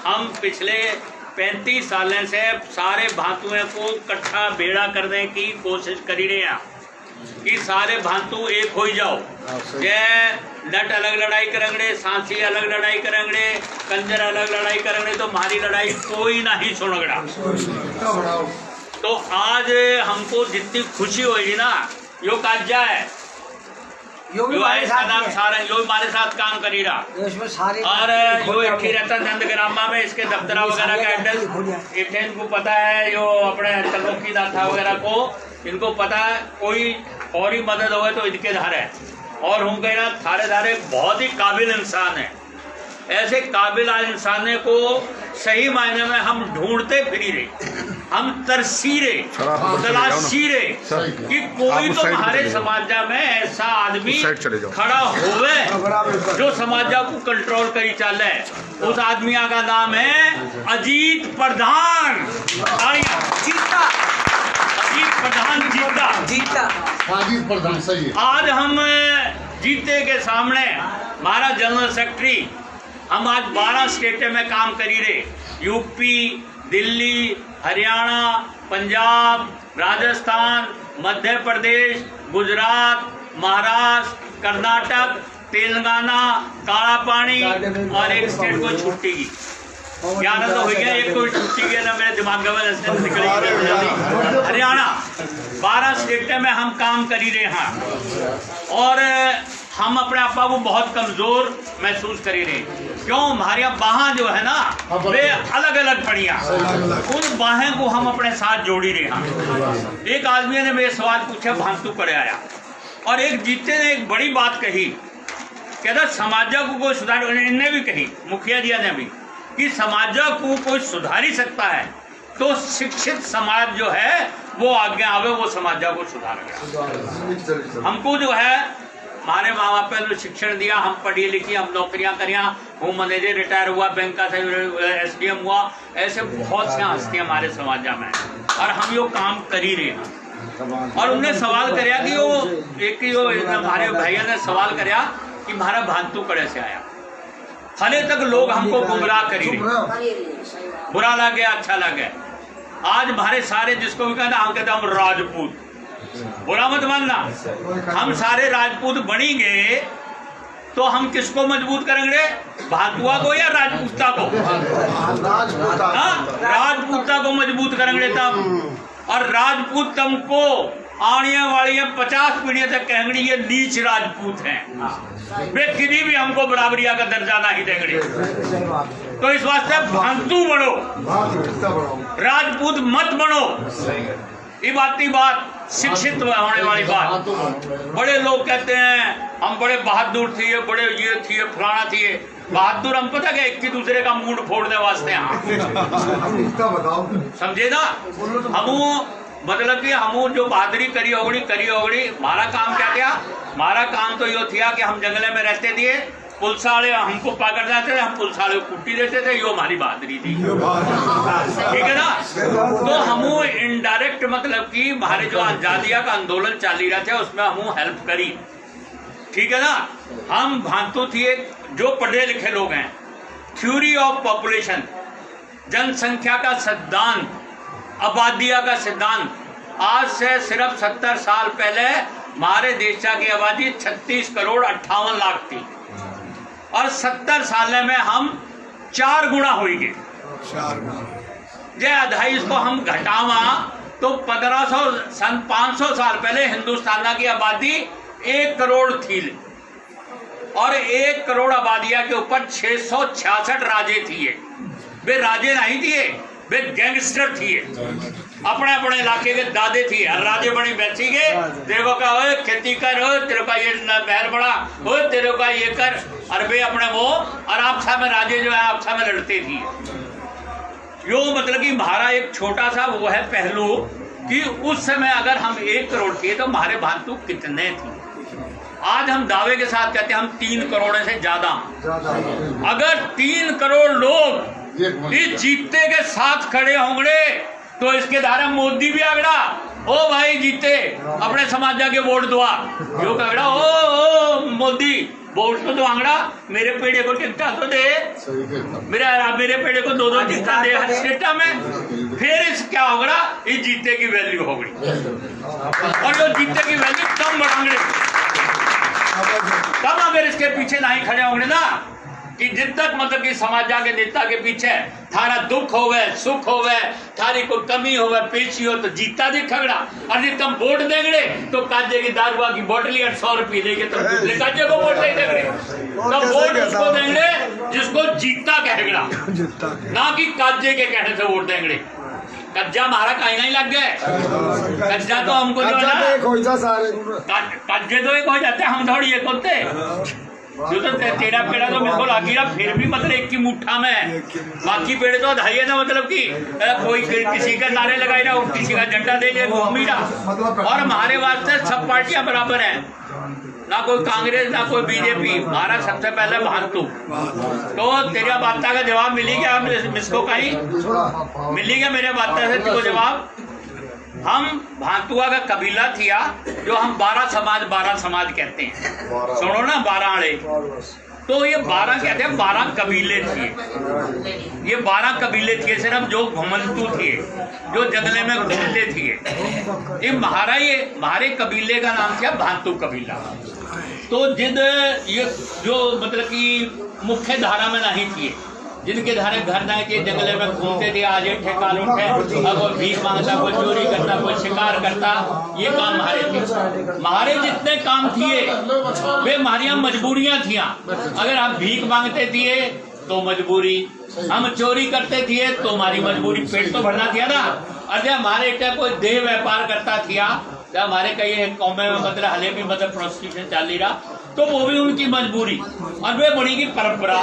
हम पिछले 35 सालों से सारे भांतुओं को इकट्ठा बेड़ा करने की कोशिश करी रहे हैं कि सारे भांतु एक हो जाओ। जय नट अलग लड़ाई करेंगे, सांसी अलग लड़ाई करेंगे, कंजर अलग लड़ाई करेंगे, तो हमारी लड़ाई कोई नहीं सुनगड़ा। तो आज हमको जितनी खुशी होगी ना, यो काजा है, यो हमारे साथ काम करी रहा, और यो एक ही रहता नंदग्रामा में, इसके दफ्तरा वगैरह का एड्रेस एक इनको पता है, जो अपने तलोकी दाथा वगैरह को इनको पता है। कोई और ही मदद हो तो इनके धारे है, और हम कह रहे थारे धारे बहुत ही काबिल इंसान है। ऐसे काबिल इंसान को सही मायने में हम ढूंढते फिरी रहे, हम तरसी रहे, तलाशी रहे कि कोई तो हमारे समाज में ऐसा आदमी खड़ा होवे जो समाज को कंट्रोल करी चले। उस आदमी का नाम है अजीत प्रधान। जीता अजीत प्रधान जीता जीता अजीत प्रधान सही है। आज हम जीते के सामने हमारा जनरल सेक्रेटरी, हम आज 12 स्टेट में काम करी रहे, यूपी, दिल्ली, हरियाणा, पंजाब, राजस्थान, मध्य प्रदेश, गुजरात, महाराष्ट्र, कर्नाटक, तेलंगाना, काला पानी, और एक स्टेट को छुट्टी की 11 तो हो गया, एक को छुट्टी की ना, मेरे दिमाग में निकल हरियाणा। 12 स्टेट में हम काम करी रहे हैं, और हम अपने आप को बहुत कमजोर महसूस करी रहे। क्यों? हमारी बाहें जो है ना, वे अलग अलग पड़िया, उन बाहें को हम अपने साथ जोड़ी रहे हैं। एक आदमी ने मेरे सवाल पूछा, भांतु करे आया, और एक जीते ने एक बड़ी बात कही, कहता समाज को कोई सुधार, इन्हें भी कही, मुखिया जी ने भी, कि समाज को कोई सुधार ही सकता है तो शिक्षित समाज जो है वो आगे आवे, वो समाज को सुधारेगा। हमको जो है हमारे माँ बाप ने शिक्षण दिया, हम पढ़ी लिखी, हम नौकरियां करिया, हूँ मैनेजर रिटायर हुआ, बैंक का SDM हुआ, ऐसे बहुत सी हस्तियां हमारे समाज में, और हम यो काम करी रहे हैं। और उनने सवाल कराया कि वो एक हमारे भैया ने सवाल कराया कि हमारा भांतु कड़े से आया। हले तक लोग हमको गुमराह करी रहे, बुरा लगे अच्छा लगे। आज हमारे सारे जिसको भी कहना, हम कहते हम राजपूत, बुरा मत मानना, हम सारे राजपूत बनी गए तो हम किसको मजबूत करेंगे? भातुआ को या राजपूता को? राजपूता को मजबूत करेंगे तब। और राजपूत तुमको आने वाली 50 पीढ़ियों तक कहेंगे ये नीच राजपूत हैं, वे किसी भी हमको बराबरिया का दर्जा नहीं देंगे। तो इस वास्ते भांतु बनो, राजपूत मत बनो। ये बात शिक्षित होने वाली बात। बड़े लोग कहते हैं हम बड़े बहादुर थे, बड़े ये थे, फलाना थे। बहादुर हम पता क्या, एक ही दूसरे का मूड फोड़ने वास्ते हैं, समझे ना। हम मतलब कि हम जो बहादुरी करी होगी। हमारा काम क्या था? हमारा काम तो यो थिया कि हम जंगले में रहते थे, पुलिस वाले हमको पकड़ जाते थे, हम पुलिस वाले को कुट्टी देते थे, यो हमारी बहादुरी थी, ठीक है ना। तो हम इनडायरेक्ट मतलब कि हमारे जो आजादिया का आंदोलन चल रहा था उसमें हम हेल्प करी, ठीक है ना। हम भांतु थे जो पढ़े लिखे लोग हैं, थ्योरी ऑफ पॉपुलेशन, जनसंख्या का सिद्धांत, आबादिया का सिद्धांत। आज से सिर्फ 70 साल पहले हमारे देश की आबादी 36 करोड़ 58 लाख थी, और 70 साल में हम 4 गुना होंगे। जय अधाई इसको हम घटावा तो 500 साल पहले हिंदुस्तान की आबादी 1 करोड़ थी, और 1 करोड़ आबादिया के ऊपर 666 राजे थी। वे राजे नहीं थे, वे गैंगस्टर थी, अपने अपने इलाके के दादे थी। राजे बड़ी बैठी गए, तेरे को का खेती कर, हो तेरे का ये महल बड़ा, हो तेरे का ये कर, और वे अपने वो, और आपसा में राजे जो है आपसा में लड़ते थी। यो मतलब कि हमारा एक छोटा सा वो है पहलू कि उस समय अगर हम 1 करोड़ थे तो हमारे भांतु कितने थे। आज हम दावे के साथ कहते हैं हम 3 करोड़ से ज्यादा। अगर 3 करोड़ लोग इस जीते के साथ खड़े होंगे तो इसके द्वारा मोदी भी आगड़ा, ओ भाई जीते अपने समाज के वोट दुआ, यो कगड़ा ओ मोदी वोट तो आंगड़ा मेरे पेड़े को टिकटा तो दे, मेरे पेड़े को 2-2 टिकटा दे हर स्टेटा में, फिर इस क्या होगा, इस जीते की वैल्यू होगी। और जो जीते की वैल्यू कम बढ़ांगे, तब अगर इसके पीछे नहीं खड़े होंगे ना, कि जिन तक मतलब कि समाजा के नेता के पीछे थारा दुख होवे सुख होवे, थारी कोई कमी होवे पेशी हो तो जीता दी खगड़ा, और जब तुम वोट देंगे तो काजे की दारुआ की बोतल 100 रुपये देंगे तो दूसरे काजे को वोट नहीं देंगे, तो वोट उसको देंगे जिसको जीता कहेगा, ना कि काजे के कहने से वोट देंगे। कब्जा हमारा कहीं नहीं लग गए, कब्जा तो हमको जो है ना, कब्जे तो एक हो जाते, हम थोड़ी एक होते जो तो तेरा पेड़ा तो मेरे को लगी रहा, फिर भी मतलब एक की मुट्ठा में, बाकी पेड़ तो धाई है ना, मतलब कि कोई किसी का नारे लगाई रहा, किसी का झंडा दे दे घूमी रहा। और हमारे वास्ते सब पार्टियां बराबर हैं, ना कोई कांग्रेस ना कोई बीजेपी, हमारा सबसे पहले भांतु। तो तेरा बात का जवाब मिली क्या मिसको कहीं मिली क्या मेरे बात से तुमको जवाब? हम भांतुआ का कबीला थिया जो हम 12 समाज कहते हैं, सुनो ना 12 आड़े, तो ये 12 कहते हैं, 12 कबीले थे, ये 12 कबीले थे सिर्फ जो घुमंतु थे, जो जंगले में घूमते थे। ये हमारे कबीले का नाम था भांतु कबीला। तो जिद ये जो मतलब कि मुख्य धारा में नहीं थी, जिनके धारे घर नहीं थे, जंगले में घूमते थे, आज एक ठेकान उठे, अब कोई भीख मांगता, कोई चोरी करता, कोई शिकार करता, ये काम हमारे थे। हमारे जितने काम थे वे हमारी मजबूरियां थी। अगर हम भीख मांगते थे तो मजबूरी, हम चोरी करते थे तो हमारी मजबूरी, पेट तो भरना था ना। और जब हमारे इतना कोई देह व्यापार करता था, जब हमारे कई कौमे में मतलब हले भी मतलब प्रोस्टिट्यूशन चल रहा, तो वो भी उनकी मजबूरी, और वे बड़ी की परंपरा।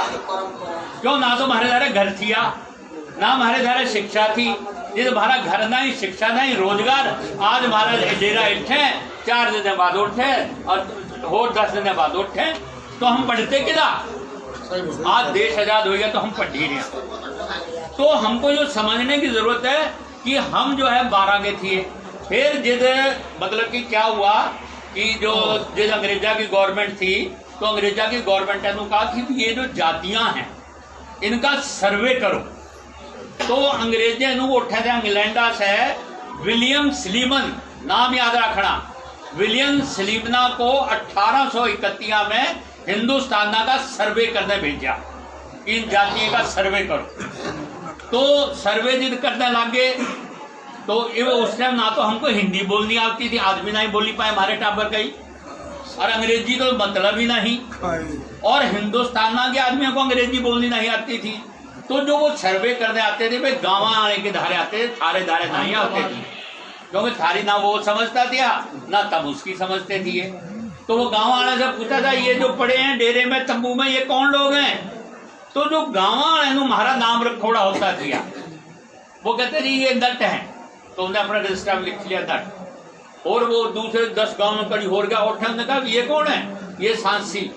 क्यों ना तो हमारे धारे घर थिया, ना हमारे धारे शिक्षा थी, जिस हमारा घर नहीं, शिक्षा नहीं, रोजगार। आज हमारा डेरा उठे 4 दिन बाद उठे और 10 दिन बाद उठे, तो हम पढ़ते किदा? आज देश आजाद हो गया तो हम पढ़ ही रहे। तो हमको जो समझने की जरूरत है कि हम जो है 12 के थे। फिर जिद मतलब कि क्या हुआ कि जिस अंग्रेजा की गवर्नमेंट थी, तो अंग्रेजा की गवर्नमेंट ने कहा कि ये जो जातियां हैं इनका सर्वे करो। तो अंग्रेजे उठे थे इंग्लैंडा से विलियम स्लीमन, नाम याद रखना, विलियम स्लीमना को 1831 में हिंदुस्तान का सर्वे करने भेजा, इन जातियों का सर्वे करो। तो सर्वे जिद करने लगे, तो उस टाइम ना तो हमको हिंदी बोलनी आती थी, आज भी नहीं बोली पाए हमारे टाबर कहीं, और अंग्रेजी तो मतलब ही नहीं, और हिंदुस्तान के आदमियों को अंग्रेजी बोलनी नहीं आती थी। तो जो वो सर्वे करने आते थे वे गाँव आने के धारे आते थे, थारे धारे नहीं आते थे, क्योंकि थारी ना वो समझता था ना तब उसकी समझते थे। तो वो गाँव आने से पूछा था, ये जो पड़े हैं डेरे में तंबू में, ये कौन लोग हैं? तो जो गाँव आने हमारा नाम रखोड़ा होता था, वो कहते थे ये दट है, तो उन्होंने अपना रजिस्टर में लिख लिया दट। और वो दूसरे 10 गांव में कड़ी हो गया, और ने कहा ये कौन है? ये सांसी।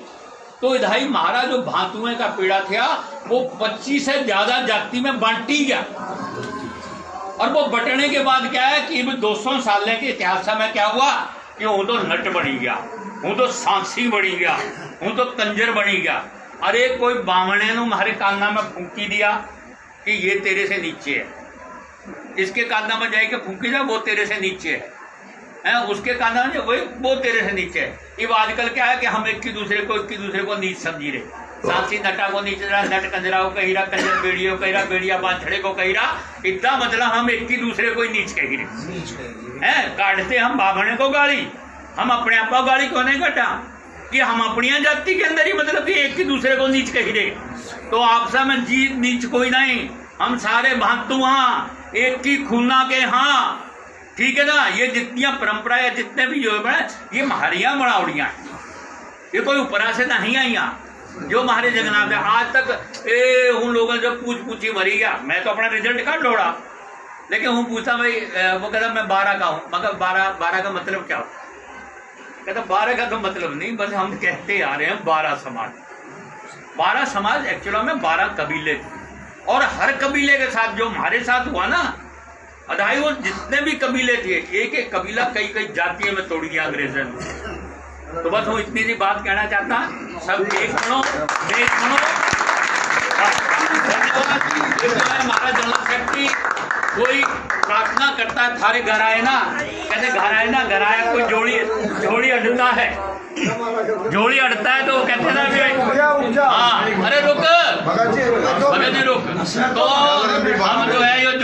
तो इधाई हमारा जो भांतुए का पेड़ा था वो 25 से ज्यादा जाति में बांटी गया। और वो बटने के बाद क्या है कि 200 साल के इतिहास में क्या हुआ कि हूँ तो नट बनी गया, हूँ तो सांसी बनी गया, हूँ तो कंजर बनी गया। अरे कोई बामणे ने हमारे कान्ना में फूंकी दिया कि ये तेरे से नीचे है, इसके कान्ना में जाए के फूंकी जा वो तेरे से नीचे है, उसके कान्ना में वो तेरे से नीचे है। अब आजकल क्या है कि हम एक दूसरे को नीच समझी रहे, सांसी नटा को नीचे रहा, नट कंजरा को कही रहा, कंजर बेड़ियों को कही रहा, बेड़िया बांछड़े को कही रहा, इतना मतलब हम एक दूसरे को नीच कही रहे हैं। काटते हम बाभणे को गाली, हम अपने आप को गाली क्यों नहीं कटा कि हम अपनी जाति के अंदर ही मतलब कि एक दूसरे को नीच कही रहे। तो आपसा में जी नीच कोई नहीं, हम सारे भांतु हाँ, एक की खूना के हाँ, ठीक है ना। ये जितनी परंपरा है, जितने भी जो है ये महारियां मड़ावड़ियां हैं, ये कोई ऊपरा से नहीं आई यहाँ। जो हमारे जगन्नाथ है आज तक उन लोगों ने जब पूछी मरी गया, मैं तो अपना रिजल्ट कार्ड ढोड़ा, लेकिन हूँ पूछा भाई, वो कहता मैं 12 का हूँ, मगर 12 का मतलब क्या? कहता 12 का तो मतलब नहीं, बस हम कहते आ रहे हैं 12 समाज। 12 समाज एक्चुअली में 12 कबीले थे, और हर कबीले के साथ जो हमारे साथ हुआ ना, अदाई वो जितने भी कबीले थे, एक एक कबीला कई जातियों में तोड़ दिया अंग्रेजों ने। तो बस वो इतनी सी बात कहना चाहता, सब देश सुनो, देश सुनो। धन्यवाद। हमारा जनरल सेक्रेटरी कोई प्रार्थना करता है, थारे घर आए ना, कहते घर आए ना, घर आया कोई जोड़ी अड़ता है, जोड़ी अड़ता है तो वो कहते ना भी हाँ, अरे रुक भगत जी रुक। तो हम जो है ये